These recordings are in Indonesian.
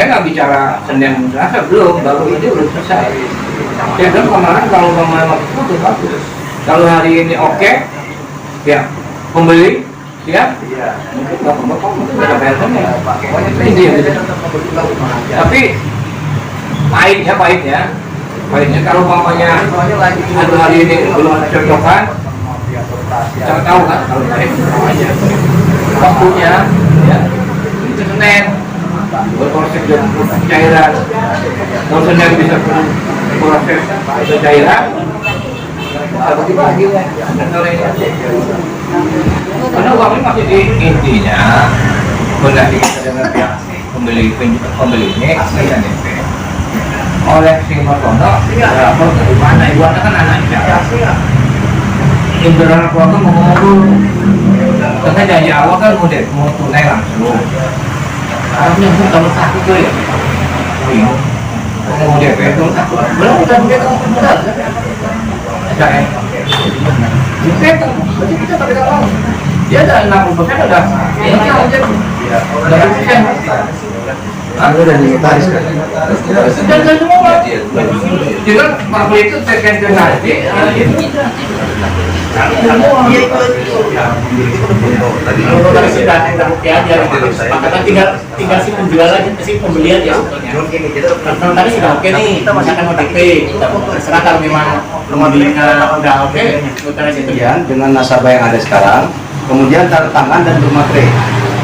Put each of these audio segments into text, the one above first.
saya nggak bicara Senin Selasa, belum, baru ini udah selesai. Saya bilang kemarin kalau memang itu bagus. Kalau hari ini oke, ya pembeli siap, mungkin bapak mungkin ada bayarnya. Pokoknya ini gitu. Tapi pahitnya kalau mamanya hari ini belum ada cocokan, saya tahu kan kalau pahit aja. Waktunya, ya itu Senin. Berproses cairan, kalau Senin bisa proses cairan, seperti pagi dan sorenya. Karena uangnya masih di intinya, koordinasi kita dengan pihak pembeli ini asli dan DP. Oleh si Martono, berapa dari mana? Ibu anak kan anaknya. Internal keluarga mau ngomong dulu. Karena janji awal kan mau tunai langsung. Harusnya pun kalau sakit tuh ya. Mau DP itu belum kita begitu benar. Saya itu berarti kita pakai tahu. Dia ada 60% ada. Ini aja. Ada persen. Ada di notaris kan. Dan semua. Juga Pak Beli itu second nanti tinggal si penjualan si pembelian ya. Tadi sudah oke nih, kita masakan OTP. Terserah kalau memang pembeliannya udah oke, Kemudian dengan nasabah yang ada sekarang, kemudian tanda tangan dan bermaterai.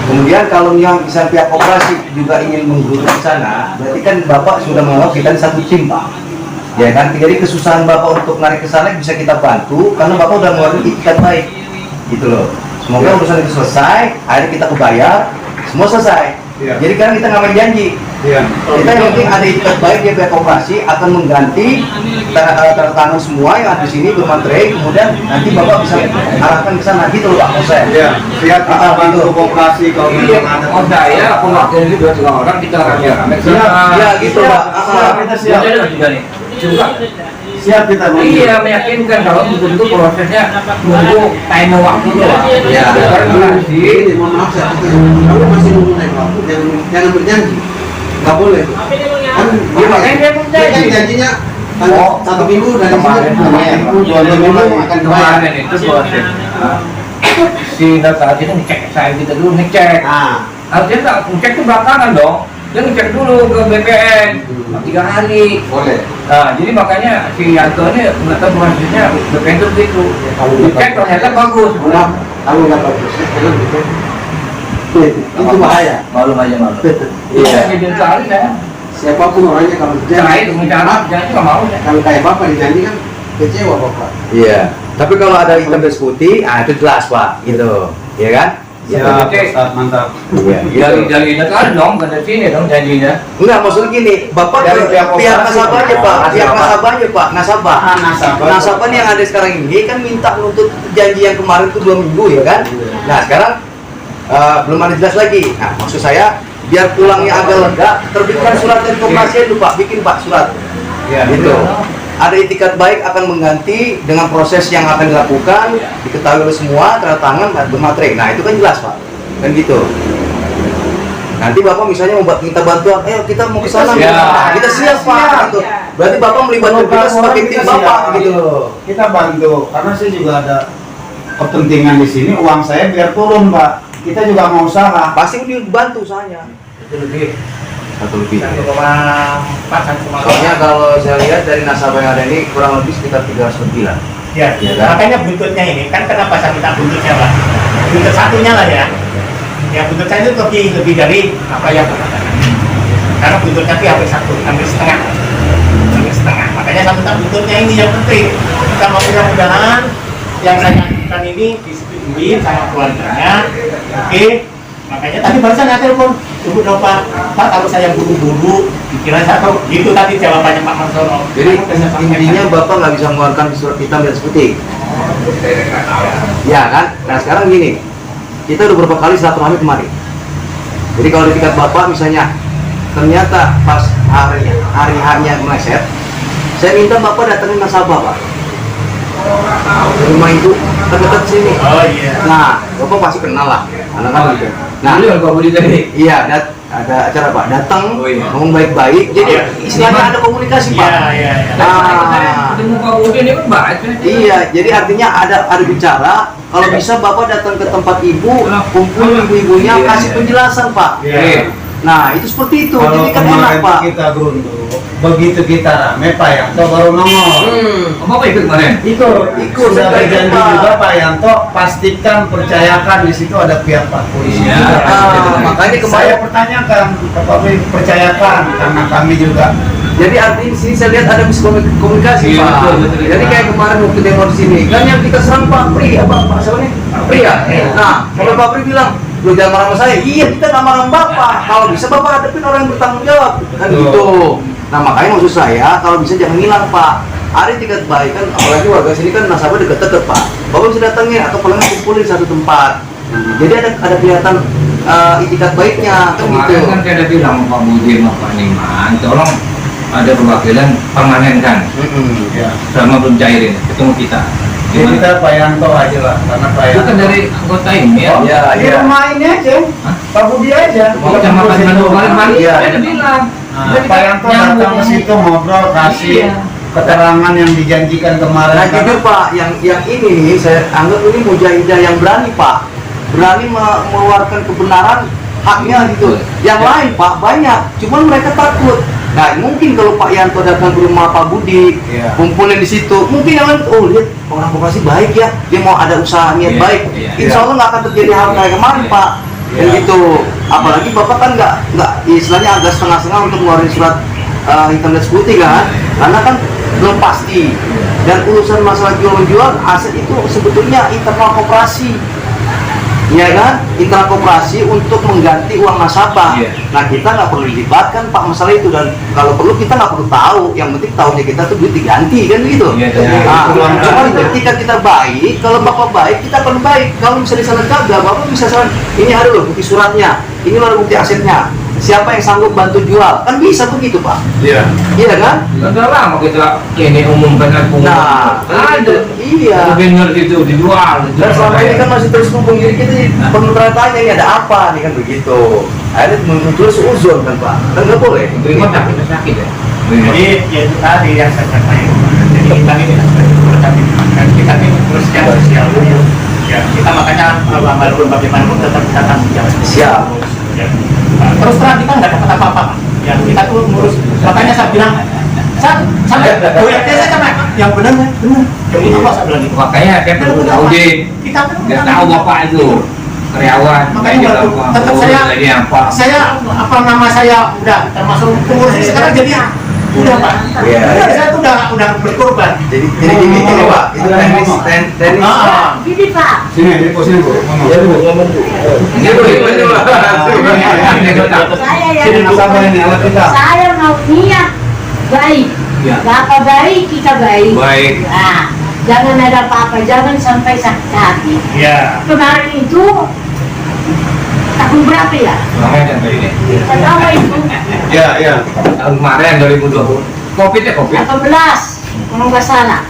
Kemudian kalau yang bisa pihak operasi juga ingin mengurus ke sana, berarti kan Bapak sudah menganggap kita satu tim, Pak. Ya kan, jadi kesusahan Bapak untuk narik ke sana bisa kita bantu karena Bapak udah mengeluarkan itikat baik. Gitu loh. Semoga urusan itu selesai, akhirnya kita kebayar, semua selesai. Ya. Jadi kan kita nggak main janji. Iya. Kita yang penting ada itikat baik dia pihak operasi akan mengganti tanda tangan semua yang ada di sini bermaterai, kemudian nanti Bapak bisa arahkan ke sana gitu loh Pak Moses. Iya. Siap kita bantu kooperasi kalau memang ada. oh saya aku wakil itu 2-3 orang kita rame-rame. Ya gitu Pak. Kita siap. Juga nih. Juga. Siap kita Iya meyakinkan kalau betul-betul prosesnya nunggu time waktu doang. Ya. Karena Ini mohon maaf saya kalau masih nunggu naik waktu jangan berjanji. Nggak boleh. Kan dia makanya dia kan berjanji. janjinya Oh, 1 minggu dari kemarin, sini 2 minggu akan kemarin kebayar. itu proses. Si data itu ngecek saya kita dulu ngecek. Harusnya tak ngecek itu belakangan dong. Dia ngecek dulu ke BPN 3 hari. Boleh. Nah, jadi makanya si Yanto ini nggak tahu prosesnya BPN itu begitu. Ngecek ternyata bagus. Kalau nggak bagus, kalau gitu. Itu bahaya. Malu aja malu. Iya. Jadi sekali ya. Siapapun orangnya kalau Cerai berjanji, bicara jangan juga mau ya. kalau kayak Bapak dijanji kan kecewa Bapak. Iya. Tapi kalau ada hitam dan putih, itu jelas Pak, gitu. Iya kan? Siap, Ustaz, mantap. Iya. Dari itu kan dong, ke sini dong janjinya. Enggak, maksudnya gini, Bapak Dari ke pihak pihak operasi, nasabahnya Pak. Pak, pihak Nasabah. nasabahnya Pak, nasabah. Nasabah. Nasabah yang ada sekarang ini kan minta untuk janji yang kemarin itu 2 minggu ya kan? Nah sekarang belum ada jelas lagi. Nah maksud saya biar pulangnya agak lega, terbitkan surat dari koperasi itu Pak, bikin Pak surat. Iya, Gitu. Ada itikat baik akan mengganti dengan proses yang akan dilakukan, diketahui oleh semua, tanda tangan, bermaterai. Nah itu kan jelas Pak, kan gitu. Nanti Bapak misalnya mau minta bantuan, ayo kita mau ke sana, kita siap Pak. Gitu. Berarti Bapak melibatkan kita sebagai tim Bapak gitu loh. Kita bantu karena saya juga ada kepentingan di sini, uang saya biar turun Pak. Kita juga mau usaha. Pasti dibantu saya. Itu lebih. 1 lebih. 1,4, 1,5. Soalnya kalau saya lihat dari nasabah yang ada ini kurang lebih sekitar 300 lebih lah. Ya, Ya kan? makanya buntutnya ini kan kenapa saya minta buntutnya Pak? Buntut satunya lah ya. Ya buntut saya itu lebih dari apa yang Bapak katakan. Karena buntutnya itu hampir setengah. Makanya saya minta buntutnya ini yang penting. Kita mau mudah-mudahan yang saya lakukan ini disetujui sama keluarganya. Oke. Makanya tadi barusan saya telepon, Ibu Pak, kalau saya buru-buru, dikira saya tahu, itu tadi jawabannya Pak Marsono. Jadi intinya Bapak nggak bisa mengeluarkan surat hitam dan putih. Ya kan? Nah sekarang gini, kita udah beberapa kali silaturahmi kemarin. Jadi kalau di tingkat Bapak misalnya, ternyata pas hari-harinya meleset, saya minta Bapak datangin nasabah Pak. Rumah itu terdekat sini. Oh iya. Nah, Bapak pasti kenal lah, anak-anak gitu. Nah, Nah, kalau beli tadi. iya, ada acara Pak datang Oh, iya. ngomong baik-baik, jadi Iya. istilahnya ada komunikasi Pak. Iya, iya, iya. Ah. Ketemu Pak Budi ini kan baca. Iya, jadi artinya ada bicara. Kalau bisa Bapak datang ke tempat ibu, kumpul ibu-ibunya, Iya, kasih iya. penjelasan Pak. Iya. Nah itu seperti itu, Kalau jadi kan enak kemarin Pak. kita berunding, begitu kita rame Pak Yanto baru nongol. Oh, Bapak ikut kemarin? Ikut sudah saya ikut, berjanji Pak. juga Pak Yanto, pastikan percayakan di situ ada pihak Pak polisi. Iya. juga. Makanya Saya kemarin, pertanyakan, Bapak percayakan karena kami juga. jadi artinya di sini saya lihat ada miskomunikasi Iya, Pak. betul, betul. Jadi kayak kemarin waktu demo di sini, kan yang kita serang Pak Pri, Pak siapa nih? Pri ya. Nah, kalau Pak Pri bilang, lu jangan marah sama saya. Iya, kita nggak marah sama Bapak. Kalau bisa Bapak hadapin orang yang bertanggung jawab, kan Betul. gitu. Nah makanya maksud saya, kalau bisa jangan hilang Pak. Ada tingkat baik kan, apalagi warga sini kan nasabah deket-deket Pak. Bapak bisa datangin atau paling kumpulin satu tempat. Jadi ada kelihatan itikat baiknya kan gitu. Kemarin kan saya udah bilang sama Pak Budi sama Pak Niman, tolong ada perwakilan permanenkan Ya. selama belum cairin ketemu kita. Jadi kita Pak Yanto aja lah, karena Pak Itu kan Yanto. dari anggota ini ya. Ya, Di iya. rumah ini aja, Hah? Pak Budi aja. Mau kecamatan Bandung kemarin Iya. saya udah bilang. Nah, Jadi Pak Yanto datang ke situ ngobrol, kasih Iya. keterangan yang dijanjikan kemarin. Nah jujur Pak, yang ini saya anggap ini mujahidah yang berani Pak, berani mengeluarkan kebenaran haknya gitu. Yang lain Pak banyak, cuman mereka takut. Nah mungkin kalau Pak Yanto datang ke rumah Pak Budi, Iya. kumpulin di situ, mungkin yang lain, oh lihat orang koperasi baik ya, dia mau ada usaha niat Iya, baik. iya, Insya Allah nggak akan terjadi hal kayak kemarin Iya. Pak. Iya. Dan gitu. Apalagi Bapak kan nggak istilahnya agak setengah-setengah untuk ngeluarin surat hitam dan putih kan, karena kan belum pasti. Dan urusan masalah jual-menjual aset itu sebetulnya internal koperasi, ya kan, internal koperasi untuk mengganti uang nasabah. Iya. Nah kita nggak perlu dilibatkan Pak masalah itu, dan kalau perlu kita nggak perlu tahu, yang penting tahunya kita tuh duit diganti kan gitu. Iya, Nah, iya. cuman ketika kita baik, kalau Bapak baik kita perlu baik. Kalau misalnya sana gagal, Bapak bisa saran, ini ada loh bukti suratnya, ini loh bukti asetnya, siapa yang sanggup bantu jual, kan bisa begitu Pak. Iya. Iya kan? Udah lama kita ini umumkan aku. Nah, ada. iya. Bener itu dijual. Dan selama ini kan masih terus kumpul, jadi kita perlu tanya ini ada apa nih kan begitu. Akhirnya muncul seuzon kan Pak, kan nggak boleh. Terima sakit sakit ya. Jadi ya itu tadi yang saya sampaikan. Jadi kita ini kita ini terus yang sosial dulu. Ya kita makanya walaupun bagaimanapun tetap kita tanggung jawab. Siap. Ya. Terus terang kita nggak dapat apa-apa. Ya kita tuh ngurus. Makanya saya bilang sampai proyeknya saya sama yang benar ya benar. Yang apa saya bilang gitu. Makanya saya perlu tahu deh. Kita kan Nggak tahu bapak itu karyawan. Makanya kayak waktu apa, tetap urus saya lagi apa. apa nama saya udah termasuk pengurus sekarang jadi udah Pak. Iya. Saya tuh udah berkorban. Jadi gini Pak, itu teknis. Ah. Gini Pak, Sini, ini posisi Bu. Ngomong. Ini boleh ini boleh. Ini kita. saya Sini yang nasabah ini alat kita. saya mau niat baik. Ya. Bapak baik, kita baik. Baik. Nah, jangan ada apa-apa, jangan sampai sakit hati. Iya. Kemarin itu tahun berapa ya? Namanya yang ini. Pertama itu Iya, iya. Tahun kemarin 2020. Covid ya Covid. 18, kalau nggak salah.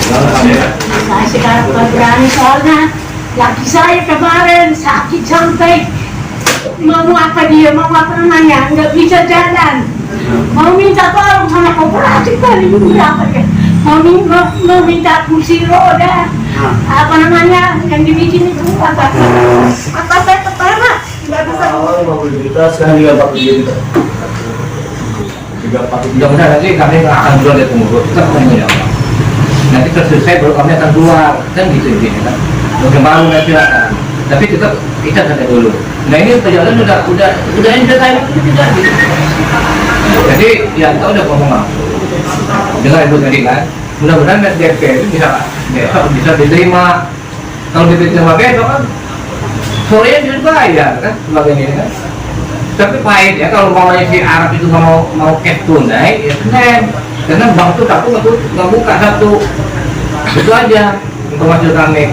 Saya sekarang nggak berani soalnya laki saya kemarin sakit sampai mau apa dia, mau apa namanya, nggak bisa jalan. Mau minta tolong sama koperasi paling berapa ya? Mau minta kursi roda, apa namanya yang dibikin itu apa saya kepala nggak bisa. Mudah-mudahan nanti kami nggak akan keluar dari pengurus. Kita ketemu ya Allah. Nanti selesai baru kami akan keluar, kan gitu intinya kan. Baru nanti silakan. Tapi tetap kita tanya dulu. Nah ini perjalanan udah entertainment itu tidak gitu. Jadi ya kita udah ngomong langsung dengan ibu tadi kan. Mudah-mudahan DP itu bisa besok bisa diterima. Kalau diterima besok kan sorenya bisa dibayar kan sebagai ini kan. Tapi pahit ya kalau umpamanya si Arab itu mau cash tunai ya Senin, karena bank tuh nggak buka satu, itu aja informasi kami.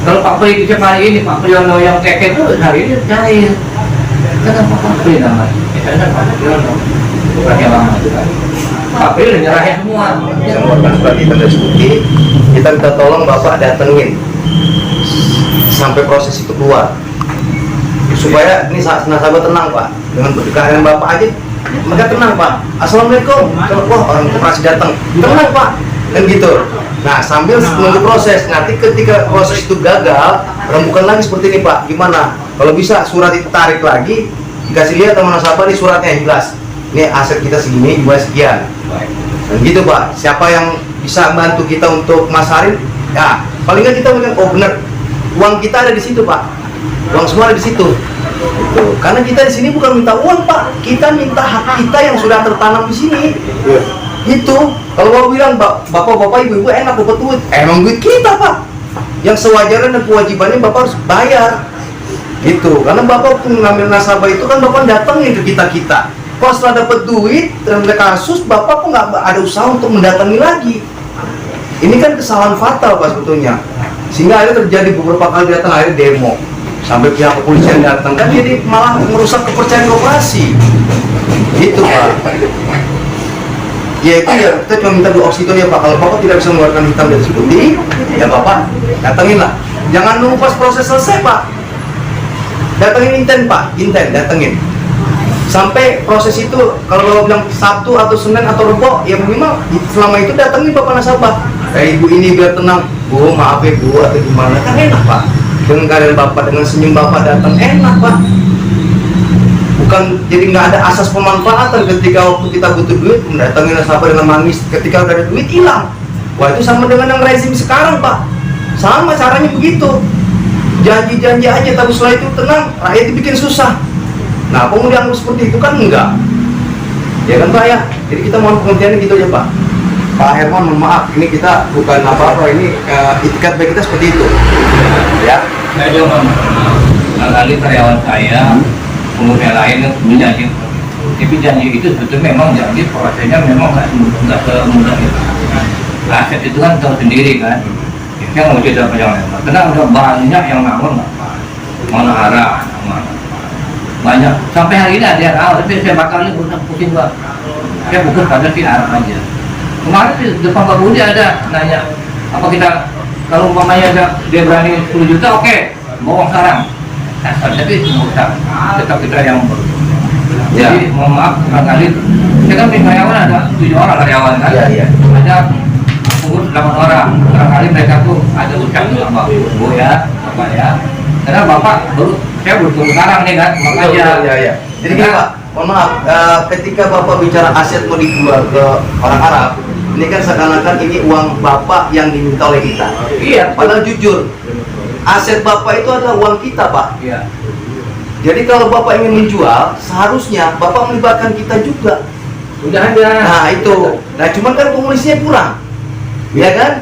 Kalau Pak Pri setiap hari ini Pak Priyono yang keke itu hari ini cair, kenapa Pak Pri namanya? Misalnya Pak Priyono bukan yang lama itu kan. April udah nyerahin semua. Bisa mengeluarkan surat hitam dan putih. Kita minta tolong bapak datengin sampai proses itu keluar, supaya ini nasabah tenang pak. Dengan kehadiran bapak aja mereka tenang pak. Assalamualaikum. Wah, orang koperasi datang, tenang pak, kan gitu. Nah, sambil menunggu proses, nanti ketika proses itu gagal, rembukan lagi seperti ini pak. Gimana? Kalau bisa surat itu tarik lagi, dikasih lihat sama nasabah, ini suratnya yang jelas. Ini aset kita segini, jual sekian. Dan gitu pak. Siapa yang bisa bantu kita untuk masarin? Ya, paling nggak kita bilang, oh benar, uang kita ada di situ pak. Uang semua ada di situ. Gitu. Karena kita di sini bukan minta uang pak, kita minta hak kita yang sudah tertanam di sini. Itu kalau mau bilang bapak-bapak ibu-ibu enak dapat duit, emang duit kita pak. Yang sewajarnya dan kewajibannya bapak harus bayar. Gitu. Karena bapak pun ngambil nasabah itu kan bapak datangin ke kita. Kalau setelah dapat duit dan ada kasus, bapak pun nggak ada usaha untuk mendatangi lagi. Ini kan kesalahan fatal pak sebetulnya. Sehingga akhirnya terjadi beberapa kali datang akhirnya demo. Sampai pihak kepolisian datang kan jadi malah merusak kepercayaan koperasi. Itu pak. Ya itu ya kita cuma minta dua opsi itu ya pak. Kalau bapak tidak bisa mengeluarkan hitam dan putih, ya bapak datengin lah. Jangan nunggu pas proses selesai pak. Datengin inten pak, inten datengin. Sampai proses itu kalau bapak bilang Sabtu atau Senin atau Rebo, ya minimal selama itu datengin bapak nasabah. Kayak ibu ini biar tenang, bu maaf ya bu atau gimana, kan enak pak. Dengan keadaan bapak, dengan senyum bapak datang enak pak. Bukan jadi nggak ada asas pemanfaatan ketika waktu kita butuh duit mendatangi nasabah dengan manis, ketika udah ada duit hilang. Wah itu sama dengan yang rezim sekarang pak, sama caranya begitu. Janji-janji aja tapi setelah itu tenang, rakyat dibikin susah. Nah kemudian seperti itu kan enggak, ya kan pak ya. Jadi kita mohon pengertiannya gitu aja pak. Pak Herman, mohon maaf, ini kita bukan apa-apa, ini itikat baik kita seperti itu. Ya. Saya juga kali karyawan saya, umurnya lain menjanji. Tapi janji itu sebetulnya memang janji prosesnya memang nggak semudah itu. Aset itu kan tahu sendiri kan. Yang mau jadi apa yang lain. Karena udah banyak yang ngawur nggak pak. Mana arah, mana banyak. Sampai hari ini ada yang ngawur, tapi saya bakal ini udah pusing pak. Saya bukan pada si arah aja. Kemarin di depan Pak Budi ada nanya, apa kita kalau umpamanya dia berani 10 juta, oke, bawa sekarang. Nah, tapi nggak tetap kita yang jadi mohon maaf barangkali kita kan di karyawan ada 7 orang karyawan kan, ada pengurus 8 orang. Barangkali mereka tuh ada ucap sama Bu ya, Bapak ya. Karena Bapak saya baru turun sekarang nih kan, makanya. Jadi gini pak, mohon maaf, ketika bapak bicara aset mau dijual ke orang Arab, ini kan seakan-akan ini uang bapak yang diminta oleh kita. Iya. Padahal jujur, aset bapak itu adalah uang kita pak. Iya. Jadi kalau bapak ingin menjual, seharusnya bapak melibatkan kita juga. Udah ada. Nah itu, nah cuman kan komunikasinya kurang, ya kan?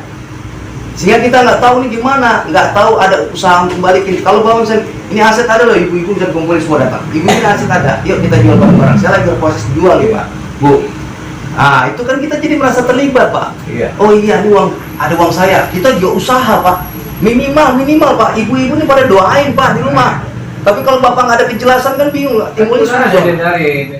Sehingga kita nggak tahu nih gimana, nggak tahu ada usaha untuk balikin. Kalau bapak misalnya ini aset ada loh, ibu-ibu bisa kumpulin semua datang. Ibu ini aset ada, yuk kita jual barang-barang. Saya lagi berproses jual nih pak, bu. Ah itu kan kita jadi merasa terlibat pak. Iya. Oh iya ini uang, ada uang saya. Kita juga usaha pak. Minimal pak. Ibu-ibu ini pada doain pak di rumah. Tapi kalau bapak nggak ada kejelasan kan bingung, timbulnya Kan susah. dari